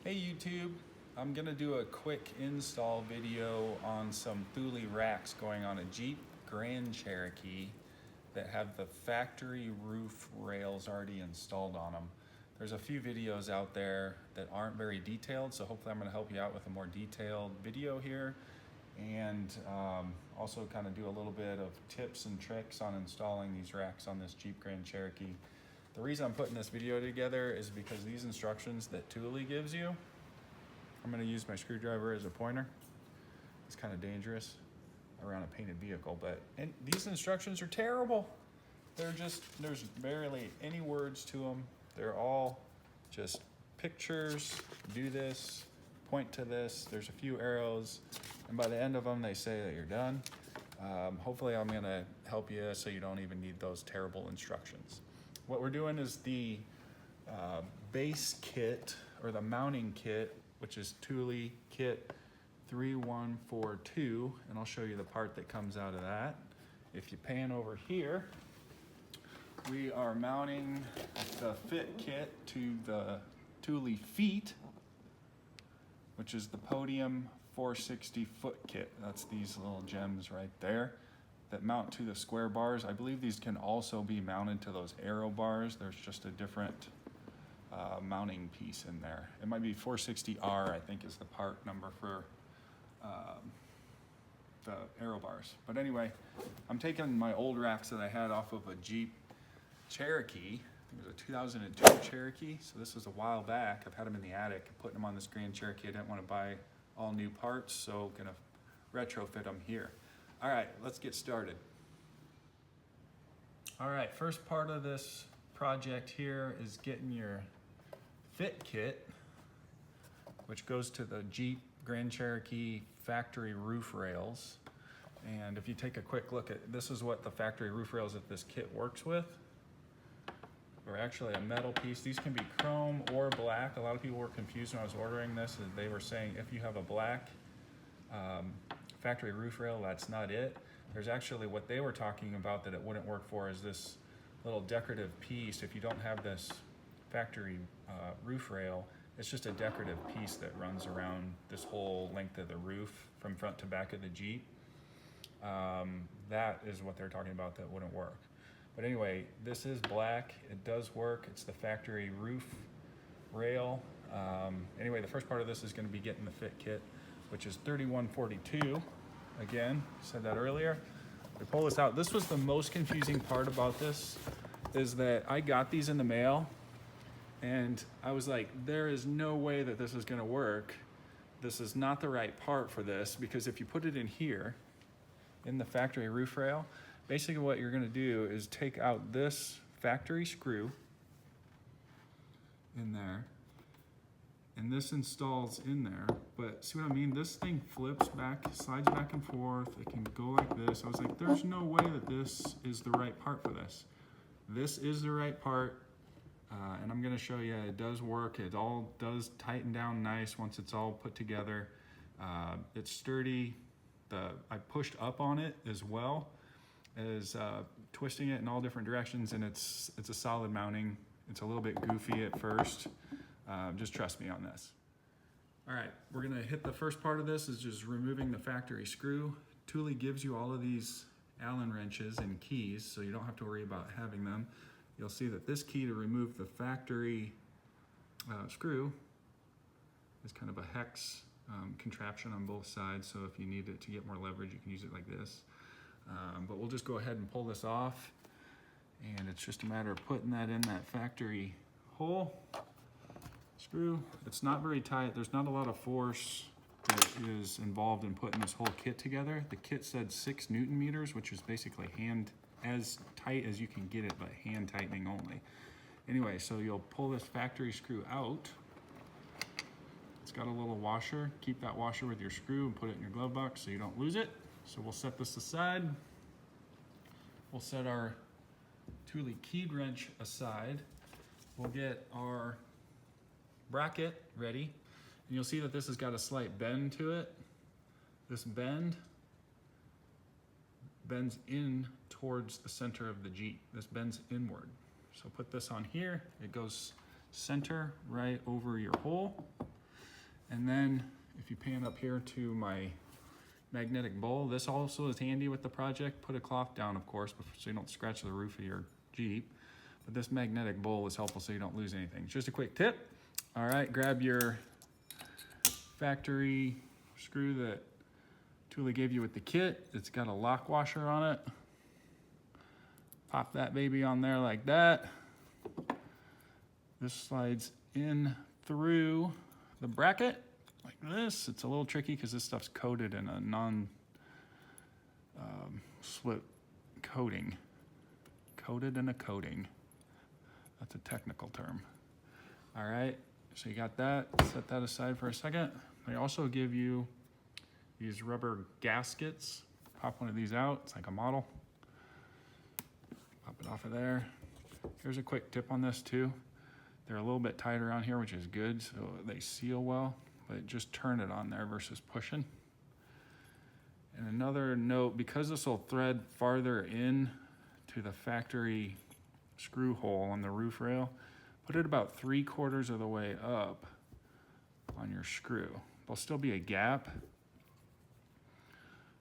Hey YouTube, I'm gonna do a quick install video on some Thule racks going on a Jeep Grand Cherokee that have the factory roof rails already installed on them. There's a few videos out there that aren't very detailed, so hopefully I'm gonna help you out with a more detailed video here and also kind of do a little bit of tips and tricks on installing these racks on this Jeep Grand Cherokee. The reason I'm putting this video together is because these instructions that Thule gives you, I'm going to use my screwdriver as a pointer. It's kind of dangerous around a painted vehicle, and these instructions are terrible. There's barely any words to them. They're all just pictures, do this, point to this. There's a few arrows, and by the end of them, they say that you're done. Hopefully I'm going to help you so you don't even need those terrible instructions. What we're doing is the base kit, or the mounting kit, which is Thule kit 3142, and I'll show you the part that comes out of that. If you pan over here, we are mounting the fit kit to the Thule feet, which is the Podium 460 foot kit. That's these little gems right there that mount to the square bars. I believe these can also be mounted to those arrow bars. There's just a different mounting piece in there. It might be 460R, I think, is the part number for the arrow bars. But anyway, I'm taking my old racks that I had off of a Jeep Cherokee. I think it was a 2002 Cherokee, so this was a while back. I've had them in the attic, putting them on this Grand Cherokee. I didn't want to buy all new parts, so gonna retrofit them here. All right, let's get started. All right, first part of this project here is getting your fit kit, which goes to the Jeep Grand Cherokee factory roof rails. And if you take a quick look at, this is what the factory roof rails that this kit works with. They're actually a metal piece. These can be chrome or black. A lot of people were confused when I was ordering this, and they were saying if you have a black factory roof rail, that's not it. There's actually, what they were talking about that it wouldn't work for is this little decorative piece. If you don't have this factory roof rail, it's just a decorative piece that runs around this whole length of the roof from front to back of the Jeep. That is what they're talking about that wouldn't work. But anyway, this is black. It does work. It's the factory roof rail. Anyway, the first part of this is going to be getting the fit kit, which is 3142. Again, said that earlier. We pull this out. This was the most confusing part about this, is that I got these in the mail and I was like, there is no way that this is gonna work. This is not the right part for this, because if you put it in here, in the factory roof rail, basically what you're gonna do is take out this factory screw in there, and this installs in there. But see what I mean? This thing flips back, slides back and forth. It can go like this. I was like, there's no way that this is the right part for this. This is the right part, and I'm gonna show you it does work. It all does tighten down nice once it's all put together. It's sturdy. I pushed up on it as well as twisting it in all different directions, and it's a solid mounting. It's a little bit goofy at first. Just trust me on this. All right, we're gonna hit the first part of this is just removing the factory screw. Thule gives you all of these Allen wrenches and keys, so you don't have to worry about having them. You'll see that this key to remove the factory screw is kind of a hex contraption on both sides, so if you need it to get more leverage, you can use it like this. But we'll just go ahead and pull this off, and it's just a matter of putting that in that factory hole. Screw. It's not very tight. There's not a lot of force that is involved in putting this whole kit together. The kit said 6 Newton meters, which is basically as tight as you can get it, but hand tightening only. Anyway, so you'll pull this factory screw out. It's got a little washer. Keep that washer with your screw and put it in your glove box so you don't lose it. So we'll set this aside. We'll set our Thule keyed wrench aside. We'll get our bracket ready, and you'll see that this has got a slight bend to it. This bends in towards the center of the Jeep. This bends inward. So put this on here. It goes center right over your hole. And then if you pan up here to my magnetic bowl, this also is handy with the project. Put a cloth down, of course, so you don't scratch the roof of your Jeep. But this magnetic bowl is helpful so you don't lose anything. Just a quick tip. All right, grab your factory screw that Thule gave you with the kit. It's got a lock washer on it. Pop that baby on there like that. This slides in through the bracket like this. It's a little tricky because this stuff's coated in a non-slip coating. Coated in a coating. That's a technical term. All right, so you got that. Set that aside for a second. They also give you these rubber gaskets. Pop one of these out. It's like a model. Pop it off of there. Here's a quick tip on this too. They're a little bit tight around here, which is good, so they seal well, but just turn it on there versus pushing. And another note, because this will thread farther in to the factory screw hole on the roof rail, put it about 3/4 of the way up on your screw. There'll still be a gap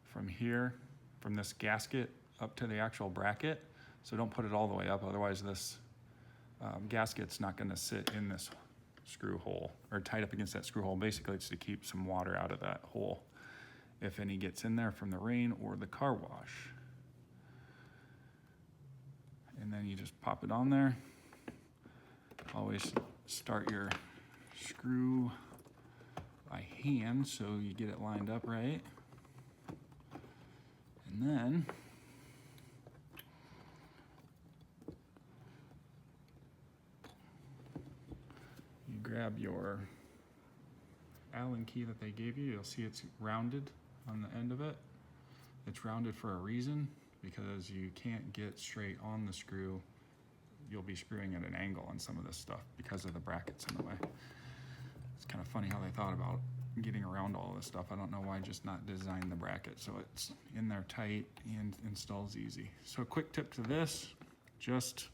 from here, from this gasket up to the actual bracket, so don't put it all the way up, otherwise this gasket's not going to sit in this screw hole or tight up against that screw hole. Basically, it's to keep some water out of that hole if any gets in there from the rain or the car wash. And then you just pop it on there. Always start your screw by hand so you get it lined up right. And then you grab your Allen key that they gave you. You'll see it's rounded on the end of it. It's rounded for a reason, because you can't get straight on the screw. You'll be screwing at an angle on some of this stuff because of the brackets in the way. It's kind of funny how they thought about getting around all this stuff. I don't know why just not design the bracket so it's in there tight and installs easy. So a quick tip to this, just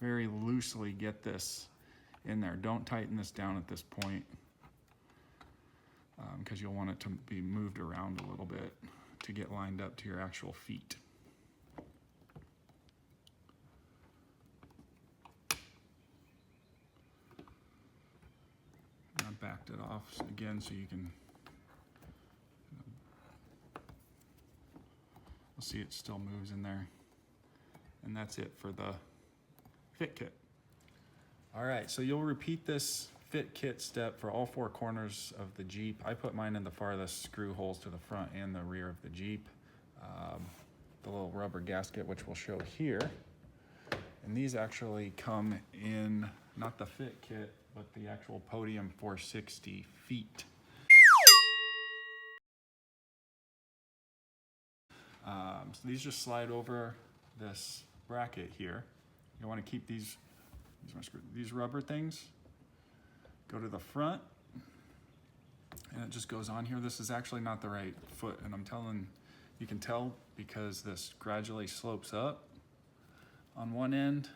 very loosely get this in there. Don't tighten this down at this point because you'll want it to be moved around a little bit to get lined up to your actual feet. I backed it off again so you can you'll see it still moves in there. And that's it for the fit kit. All right, so you'll repeat this fit kit step for all 4 corners of the Jeep. I put mine in the farthest screw holes to the front and the rear of the Jeep. The little rubber gasket, which we'll show here. And these actually come in, not the fit kit, but the actual podium 460 feet. So these just slide over this bracket here. You want to keep these rubber things, go to the front, and it just goes on here. This is actually not the right foot, and you can tell because this gradually slopes up on one end,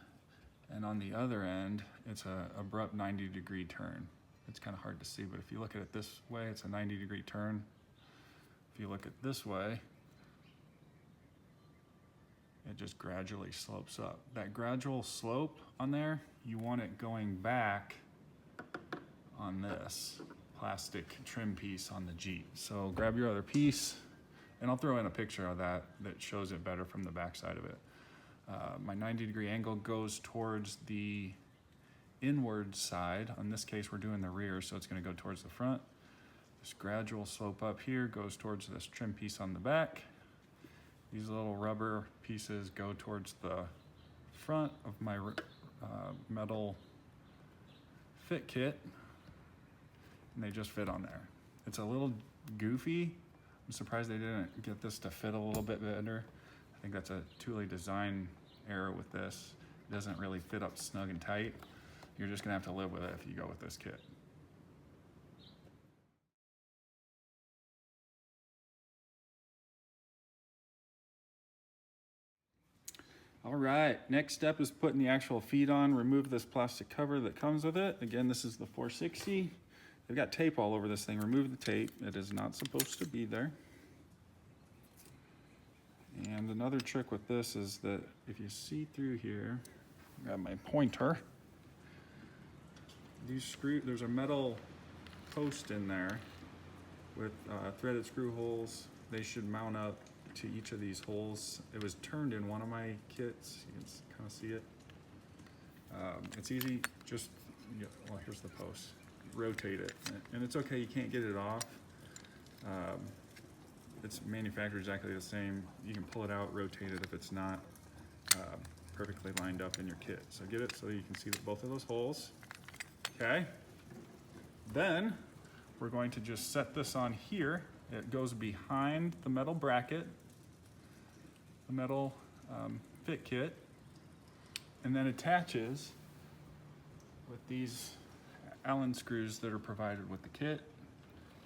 and on the other end, it's an abrupt 90-degree turn. It's kind of hard to see, but if you look at it this way, it's a 90-degree turn. If you look at this way, it just gradually slopes up. That gradual slope on there, you want it going back on this plastic trim piece on the Jeep. So grab your other piece, and I'll throw in a picture of that shows it better from the back side of it. My 90-degree angle goes towards the inward side. In this case, we're doing the rear, so it's going to go towards the front. This gradual slope up here goes towards this trim piece on the back. These little rubber pieces go towards the front of my metal fit kit, and they just fit on there. It's a little goofy. I'm surprised they didn't get this to fit a little bit better. I think that's a Thule design error with this. It doesn't really fit up snug and tight. You're just gonna have to live with it if you go with this kit. All right, next step is putting the actual feet on. Remove this plastic cover that comes with it. Again, this is the 460. they've got tape all over this thing. Remove the tape. It is not supposed to be there. And another trick with this is that if you see through here, grab my pointer. There's a metal post in there with threaded screw holes. They should mount up to each of these holes. It was turned in one of my kits. You can kind of see it. It's easy, just, well, here's the post. Rotate it, and it's okay, you can't get it off. It's manufactured exactly the same. You can pull it out, rotate it if it's not perfectly lined up in your kit. So get it so you can see both of those holes. Okay. Then we're going to just set this on here. It goes behind the metal bracket, the metal fit kit, and then attaches with these Allen screws that are provided with the kit.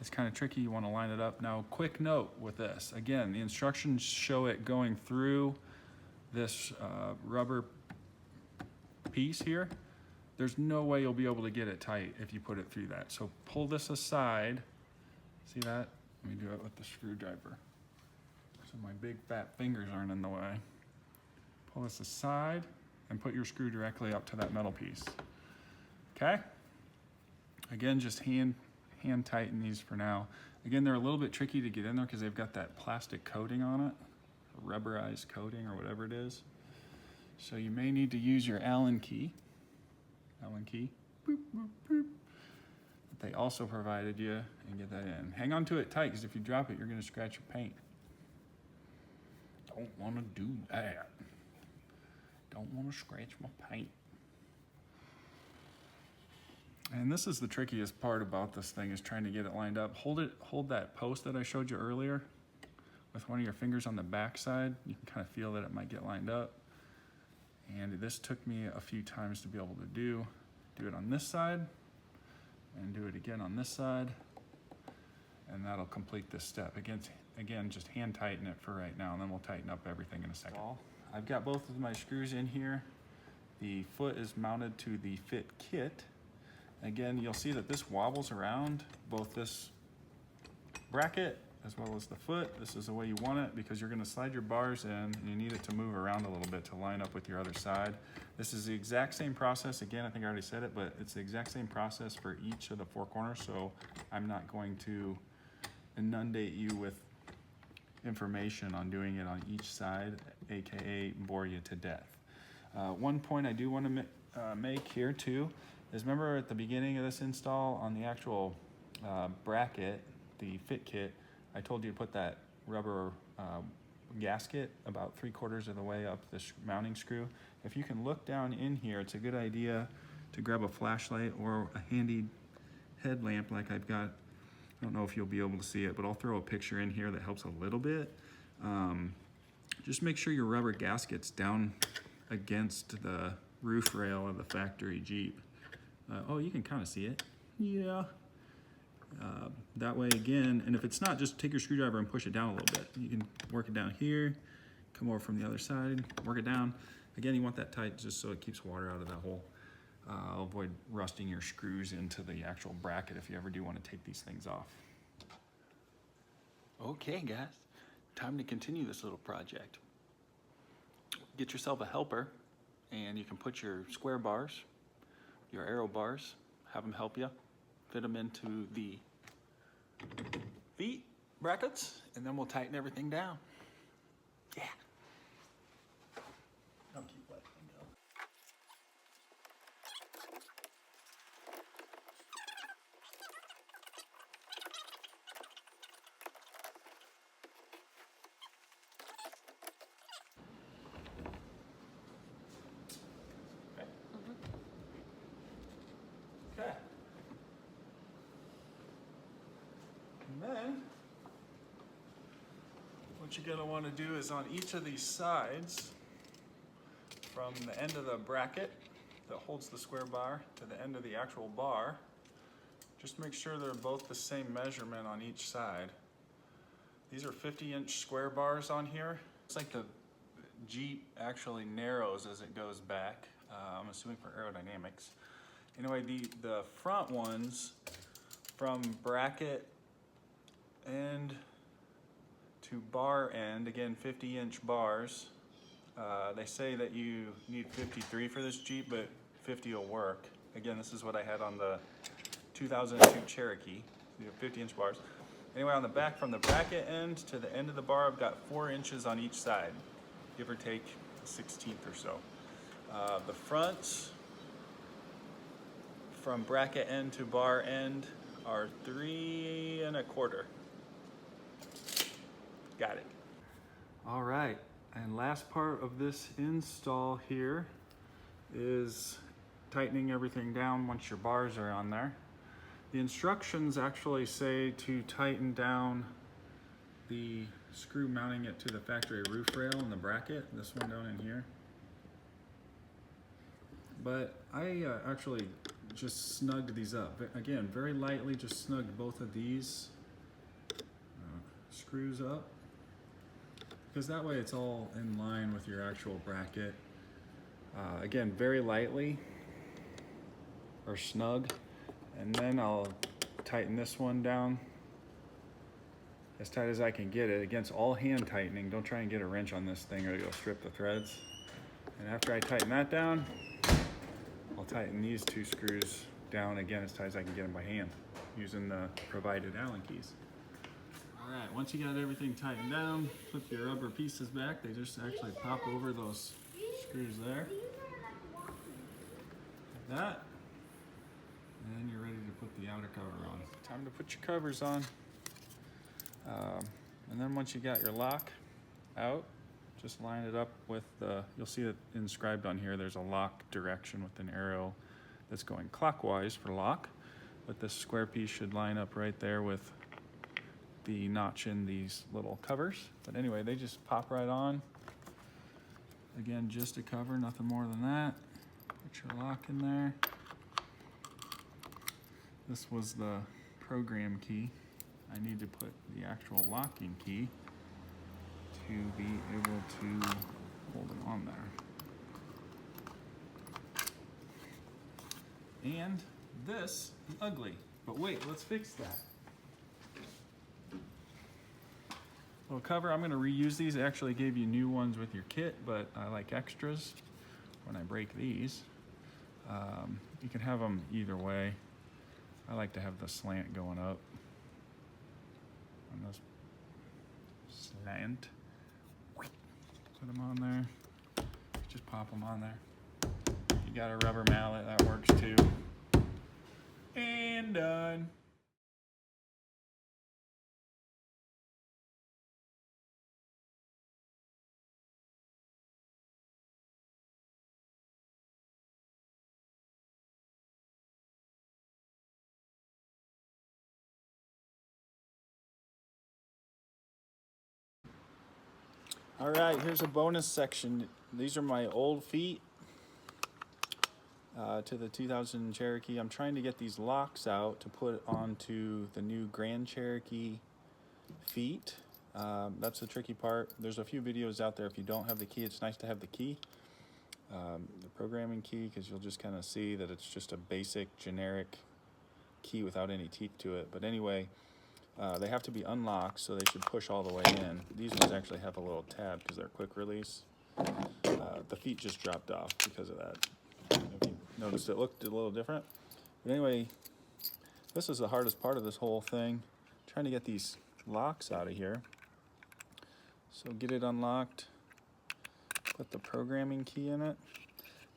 It's kind of tricky, you want to line it up. Now, quick note with this. Again, the instructions show it going through this rubber piece here. There's no way you'll be able to get it tight if you put it through that. So pull this aside. See that? Let me do it with the screwdriver, so my big fat fingers aren't in the way. Pull this aside and put your screw directly up to that metal piece. Okay? Again, just hand tighten these for now. Again, they're a little bit tricky to get in there because they've got that plastic coating on it, rubberized coating or whatever it is. So you may need to use your Allen key. Boop, boop, boop. That they also provided you, and get that in. Hang on to it tight, because if you drop it, you're going to scratch your paint. Don't want to do that. Don't want to scratch my paint. And this is the trickiest part about this thing, is trying to get it lined up. Hold that post that I showed you earlier with one of your fingers on the back side. You can kind of feel that it might get lined up. And this took me a few times to be able to do it on this side and do it again on this side. And that'll complete this step. Again, just hand tighten it for right now, and then we'll tighten up everything in a second. I've got both of my screws in here. The foot is mounted to the fit kit. Again, you'll see that this wobbles around, both this bracket as well as the foot. This is the way you want it, because you're gonna slide your bars in and you need it to move around a little bit to line up with your other side. This is the exact same process. Again, I think I already said it, but it's the exact same process for each of the four corners, so I'm not going to inundate you with information on doing it on each side, AKA bore you to death. One point I do want to make here too is, remember at the beginning of this install on the actual bracket, the fit kit, I told you to put that rubber gasket about 3/4 of the way up the mounting screw. If you can look down in here, it's a good idea to grab a flashlight or a handy headlamp like I've got. I don't know if you'll be able to see it, but I'll throw a picture in here that helps a little bit. Just make sure your rubber gasket's down against the roof rail of the factory Jeep. Oh, you can kind of see it. Yeah. That way again, and if it's not, just take your screwdriver and push it down a little bit. You can work it down here, come over from the other side, work it down. Again, you want that tight just so it keeps water out of that hole. Avoid rusting your screws into the actual bracket if you ever do want to take these things off. Okay guys, time to continue this little project. Get yourself a helper, and you can put your square bars, your arrow bars, have them help you fit them into the feet brackets, and then we'll tighten everything down. Yeah. Don't keep letting me go. Okay. And then, what you're gonna wanna do is on each of these sides, from the end of the bracket that holds the square bar to the end of the actual bar, just make sure they're both the same measurement on each side. These are 50-inch square bars on here. It's like the Jeep actually narrows as it goes back, I'm assuming for aerodynamics. Anyway, the front ones from bracket end to bar end, again 50-inch bars. They say that you need 53 for this Jeep, but 50 will work. Again, this is what I had on the 2002 Cherokee. You have 50-inch bars. Anyway, on the back, from the bracket end to the end of the bar, I've got 4 inches on each side, give or take a 1/16 or so. The front, from bracket end to bar end, are 3 1/4. Got it. All right, and last part of this install here is tightening everything down once your bars are on there. The instructions actually say to tighten down the screw mounting it to the factory roof rail and the bracket, this one down in here. But I actually just snugged these up. Again, very lightly, just snugged both of these screws up, because that way it's all in line with your actual bracket. Again, very lightly, or snug. And then I'll tighten this one down as tight as I can get it. Again, it's all hand tightening. Don't try and get a wrench on this thing or it'll strip the threads. And after I tighten that down, I'll tighten these 2 screws down again as tight as I can get them by hand using the provided Allen keys. All right, once you got everything tightened down, flip your rubber pieces back. They just actually pop over those screws there. Like that. And then you're ready to put the outer cover on. Time to put your covers on. And then once you got your lock out, just line it up with the, you'll see it inscribed on here, there's a lock direction with an arrow that's going clockwise for lock. But this square piece should line up right there with the notch in these little covers. But anyway, they just pop right on. Again, just a cover, nothing more than that. Put your lock in there. This was the program key. I need to put the actual locking key to be able to hold it on there. And this is ugly, but wait, let's fix that. Little cover, I'm gonna reuse these. I actually gave you new ones with your kit, but I like extras when I break these. You can have them either way. I like to have the slant going up on this slant. Put them on there. Just pop them on there. You got a rubber mallet, that works too. And done. All right, here's a bonus section. These are my old feet to the 2000 Cherokee. I'm trying to get these locks out to put onto the new Grand Cherokee feet. That's the tricky part. There's a few videos out there. If you don't have the key, it's nice to have the key, the programming key, because you'll just kind of see that it's just a basic generic key without any teeth to it. But anyway, they have to be unlocked, so they should push all the way in. These ones actually have a little tab because they're quick release. The feet just dropped off because of that. If you noticed, it looked a little different. But anyway, this is the hardest part of this whole thing, trying to get these locks out of here. So get it unlocked, put the programming key in it,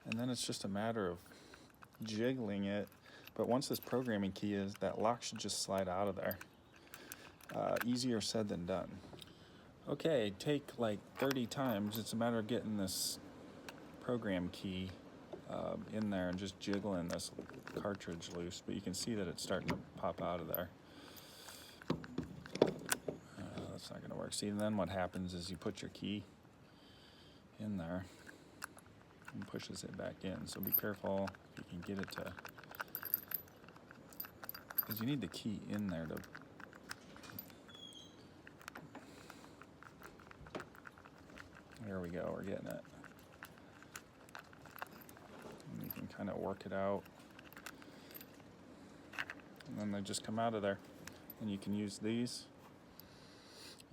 and then it's just a matter of jiggling it. But once this programming key is, that lock should just slide out of there. Easier said than done. Okay, take like 30 times. It's a matter of getting this program key in there and just jiggling this cartridge loose. But you can see that it's starting to pop out of there. That's not going to work. See, and then what happens is you put your key in there and pushes it back in. So be careful if you can get it to, because you need the key in there to. There we go, we're getting it. And you can kind of work it out. and then they just come out of there. And you can use these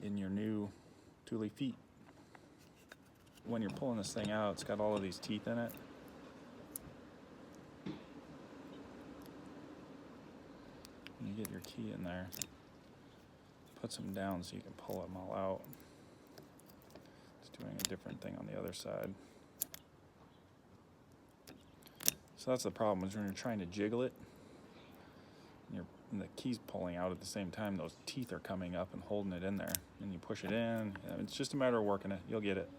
in your new Thule feet. When you're pulling this thing out, it's got all of these teeth in it. And you get your key in there, puts them down so you can pull them all out. It's doing a different thing on the other side. So that's the problem, is when you're trying to jiggle it, and the key's pulling out at the same time, those teeth are coming up and holding it in there. And you push it in, and it's just a matter of working it. You'll get it.